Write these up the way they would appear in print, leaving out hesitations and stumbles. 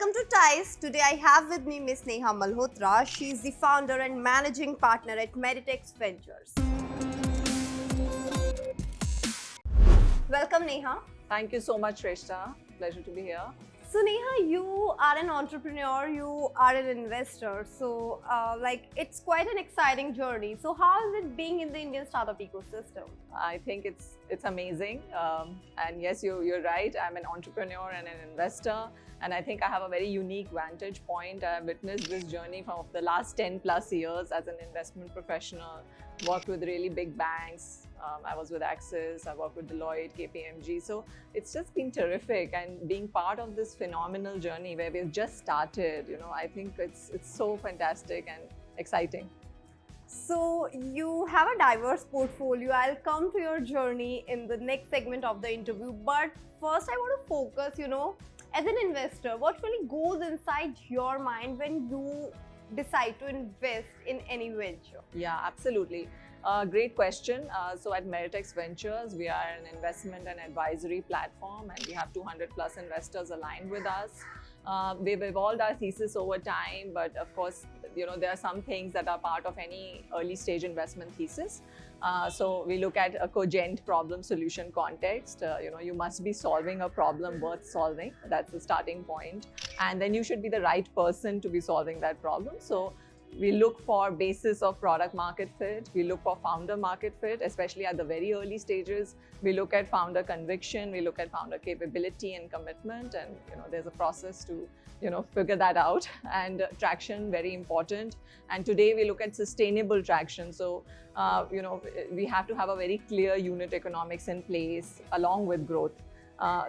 Welcome to TICE. Today I have with me Miss Neha Malhotra. She is the founder and managing partner at Meditex Ventures. Welcome, Neha. Thank you so much, Reshta. Pleasure to be here. So Neha, you are an entrepreneur, you are an investor. So it's quite an exciting journey. So how is it being in the Indian startup ecosystem? I think it's amazing. And yes, you're right. I'm an entrepreneur and an investor. And I think I have a very unique vantage point. I've witnessed this journey from the last 10 plus years as an investment professional, worked with really big banks. I was with Axis, I worked with Deloitte, KPMG. So it's just been terrific. And being part of this phenomenal journey where we've just started, I think it's so fantastic and exciting. So you have a diverse portfolio. I'll come to your journey in the next segment of the interview. But first I want to focus, as an investor, what really goes inside your mind when you decide to invest in any venture? Yeah, absolutely. Great question. So at Meditex Ventures, we are an investment and advisory platform, and we have 200 plus investors aligned with us. We've evolved our thesis over time, but of course, there are some things that are part of any early stage investment thesis. So we look at a cogent problem solution context. You must be solving a problem worth solving. That's the starting point. And then you should be the right person to be solving that problem. So we look for basis of product market fit. We look for founder market fit, especially at the very early stages. We look at founder conviction. We look at founder capability and commitment. And there's a process to figure that out. And traction, very important. And today we look at sustainable traction. So we have to have a very clear unit economics in place along with growth.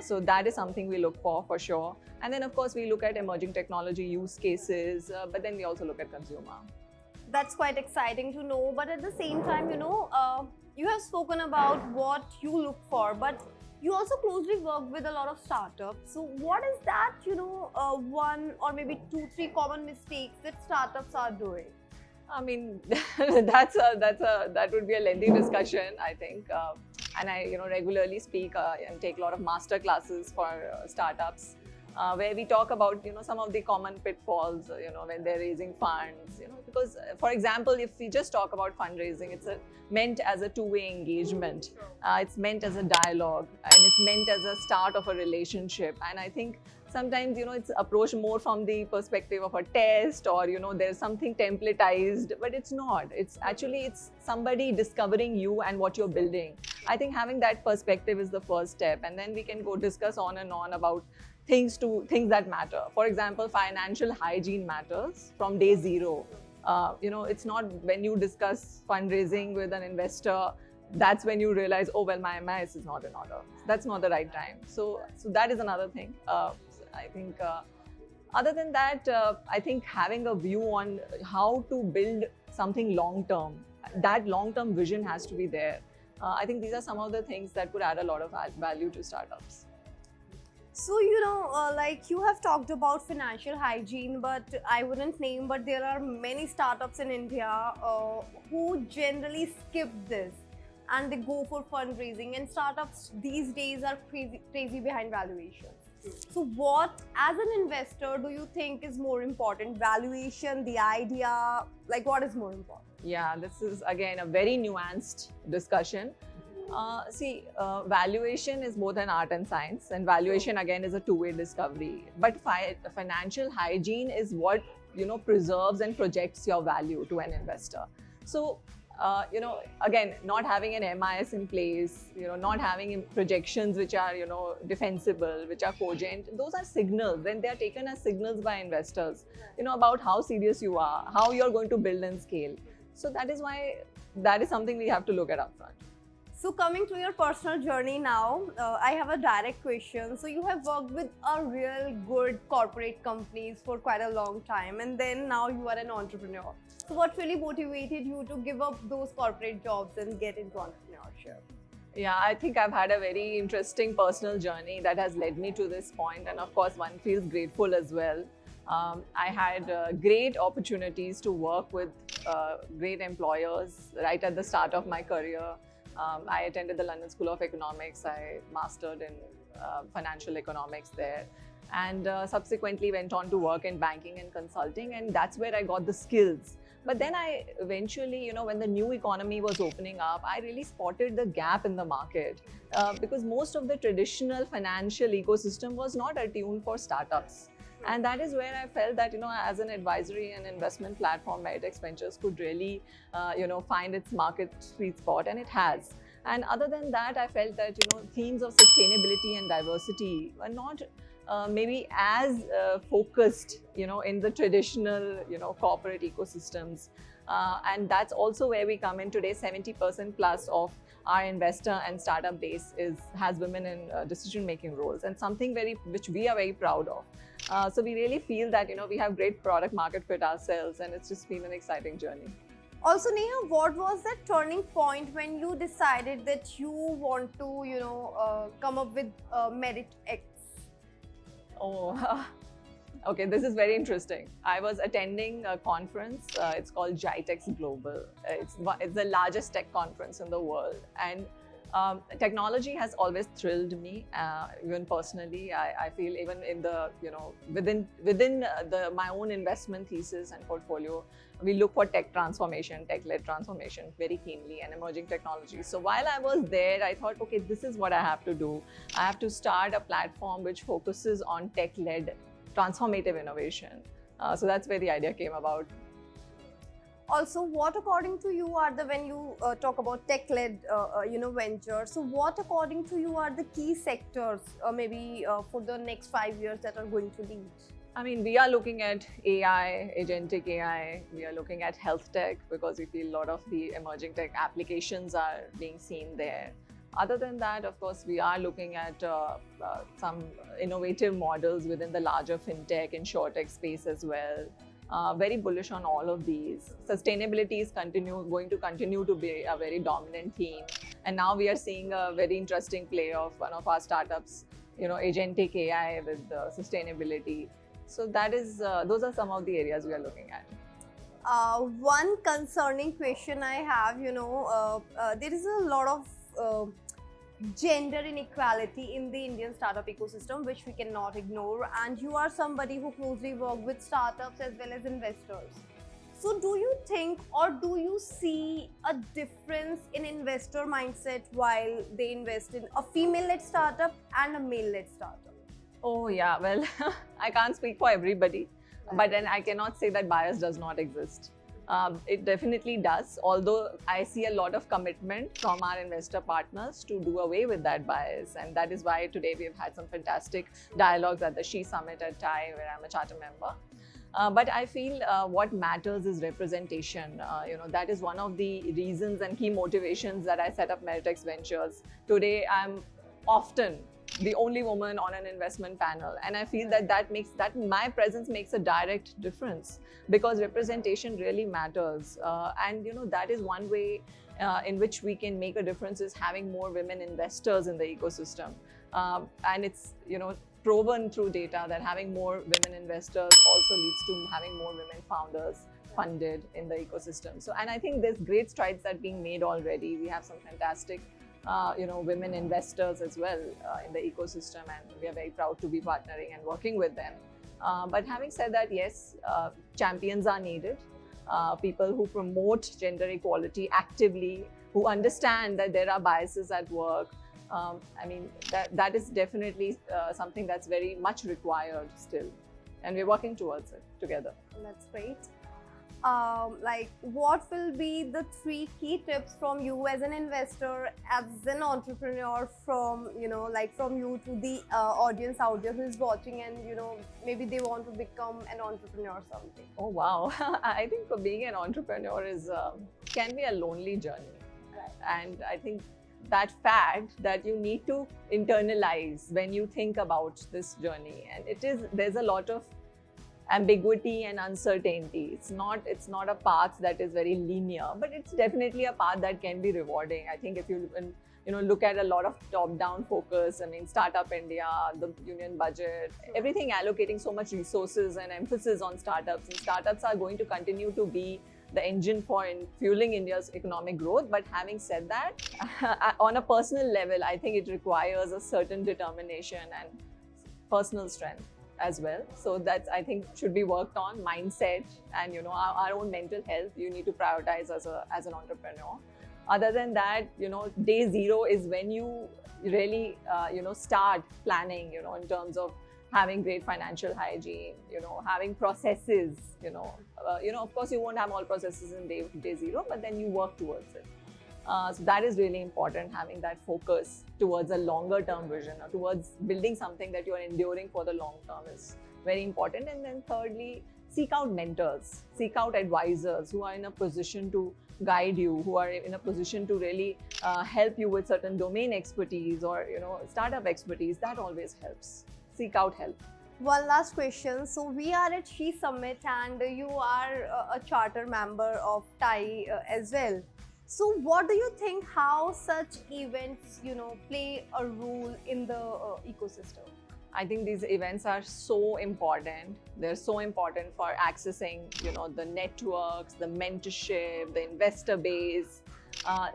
So that is something we look for sure. And then, of course, we look at emerging technology use cases, but then we also look at consumer. That's quite exciting to know. But at the same time, you have spoken about what you look for, but you also closely work with a lot of startups. So what is that, one or maybe 2-3 common mistakes that startups are doing? I mean, that would be a lengthy discussion, I think. And I regularly speak and take a lot of master classes for startups where we talk about some of the common pitfalls when they're raising funds, because for example, if we just talk about fundraising, it's meant as a two-way engagement. It's meant as a dialogue, and it's meant as a start of a relationship. And I think sometimes it's approached more from the perspective of a test, or there's something templatized, but it's not. It's somebody discovering you and what you're building. I think having that perspective is the first step, and then we can go discuss on and on about things that matter. For example, financial hygiene matters from day zero. It's not when you discuss fundraising with an investor, that's when you realize, oh, well, my MIS is not in order. That's not the right time. So that is another thing. I think other than that, I think having a view on how to build something long-term, that long-term vision has to be there. I think these are some of the things that could add a lot of value to startups. So, you have talked about financial hygiene, but I wouldn't name, but there are many startups in India who generally skip this and they go for fundraising, and startups these days are crazy behind valuations. So what, as an investor, do you think is more important? Valuation, the idea, what is more important? Yeah, this is again a very nuanced discussion. Valuation is both an art and science, and valuation again is a two-way discovery. But financial hygiene is what preserves and projects your value to an investor. So again, not having an MIS in place, not having projections which are defensible, which are cogent, those are signals. Then they are taken as signals by investors, about how serious you are, how you're going to build and scale. So that is why that is something we have to look at upfront. So coming to your personal journey now, I have a direct question. So you have worked with a real good corporate companies for quite a long time, and then now you are an entrepreneur. So what really motivated you to give up those corporate jobs and get into entrepreneurship? Yeah, I think I've had a very interesting personal journey that has led me to this point, and of course one feels grateful as well. I had great opportunities to work with great employers right at the start of my career. I attended the London School of Economics. I mastered in financial economics there. and subsequently went on to work in banking and consulting, and that's where I got the skills. But then I eventually, when the new economy was opening up, I really spotted the gap in the market because most of the traditional financial ecosystem was not attuned for startups. And that is where I felt that, as an advisory and investment platform, Meritex Ventures could really, find its market sweet spot, and it has. And other than that, I felt that, themes of sustainability and diversity were not maybe as focused, in the traditional, corporate ecosystems. And that's also where we come in today. 70% plus of our investor and startup base has women in decision-making roles, and something which we are very proud of. So we really feel that, we have great product market fit ourselves, and it's just been an exciting journey. Also, Neha, what was that turning point when you decided that you want to, come up with MeritX? Oh, okay, this is very interesting. I was attending a conference. It's called GITEX Global. It's the largest tech conference in the world. And technology has always thrilled me, even personally. I feel even in the, within my own investment thesis and portfolio, we look for tech transformation, tech-led transformation very keenly, and emerging technologies. So while I was there, I thought, okay, this is what I have to do. I have to start a platform which focuses on tech-led transformative innovation. So that's where the idea came about. Also, what according to you are when you talk about tech-led, ventures, so what according to you are the key sectors maybe for the next 5 years that are going to lead? I mean, we are looking at AI, agentic AI. We are looking at health tech because we feel a lot of the emerging tech applications are being seen there. Other than that, of course, we are looking at some innovative models within the larger fintech and insurtech space as well. Very bullish on all of these. Sustainability is going to continue to be a very dominant theme. And now we are seeing a very interesting play of one of our startups, agentic AI with sustainability. So that is, those are some of the areas we are looking at. One concerning question I have, there is a lot of gender inequality in the Indian startup ecosystem, which we cannot ignore. And you are somebody who closely works with startups as well as investors. So do you think, or do you see a difference in investor mindset while they invest in a female-led startup and a male-led startup? Oh yeah, well, I can't speak for everybody, but then I cannot say that bias does not exist. It definitely does, although I see a lot of commitment from our investor partners to do away with that bias. And that is why today we've had some fantastic dialogues at the She Summit at TiE, where I'm a charter member. But I feel what matters is representation. That is one of the reasons and key motivations that I set up Meritex Ventures. Today, I'm often the only woman on an investment panel, and I feel that my presence makes a direct difference because representation really matters. And that is one way in which we can make a difference, is having more women investors in the ecosystem. And it's proven through data that having more women investors also leads to having more women founders funded in the ecosystem. So, and I think there's great strides that are being made already. We have some fantastic women investors as well in the ecosystem, and we are very proud to be partnering and working with them. But having said that, yes, champions are needed. People who promote gender equality actively, who understand that there are biases at work. I mean, that is definitely something that's very much required still, and we're working towards it together. That's great. What will be the 3 key tips from you as an investor, as an entrepreneur, from from you to the audience out there who is watching, and maybe they want to become an entrepreneur someday? Oh wow! I think for being an entrepreneur can be a lonely journey, right. And I think that fact that you need to internalize when you think about this journey, and there's a lot of ambiguity and uncertainty. It's not a path that is very linear, but it's definitely a path that can be rewarding. I think if you look at a lot of top-down focus, I mean, Startup India, the union budget, everything allocating so much resources and emphasis on startups, and startups are going to continue to be the engine for fueling India's economic growth. But having said that, on a personal level, I think it requires a certain determination and personal strength. as well. So that's, I think, should be worked on, mindset, and our own mental health. You need to prioritize as an entrepreneur. Other than that, day zero is when you really start planning, in terms of having great financial hygiene, having processes, of course you won't have all processes in day zero, but then you work towards it. So that is really important, having that focus towards a longer term vision, or towards building something that you are enduring for the long term is very important. And then thirdly, seek out mentors, seek out advisors who are in a position to guide you, who are in a position to really help you with certain domain expertise or startup expertise. That always helps. Seek out help. One last question. So we are at She Summit, and you are a charter member of TIE as well. So what do you think, how such events, play a role in the ecosystem? I think these events are so important. They're so important for accessing, the networks, the mentorship, the investor base,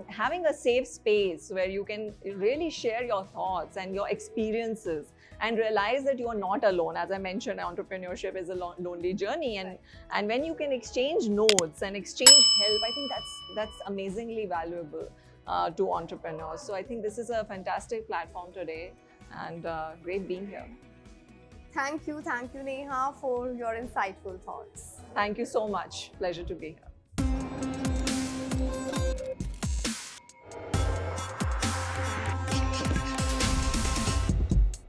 having a safe space where you can really share your thoughts and your experiences and realize that you are not alone. As I mentioned, entrepreneurship is a lonely journey, and when you can exchange notes and exchange help, I think that's amazingly valuable to entrepreneurs. So I think this is a fantastic platform today, and great being here. Thank you, Neha, for your insightful thoughts. Thank you so much. Pleasure to be here.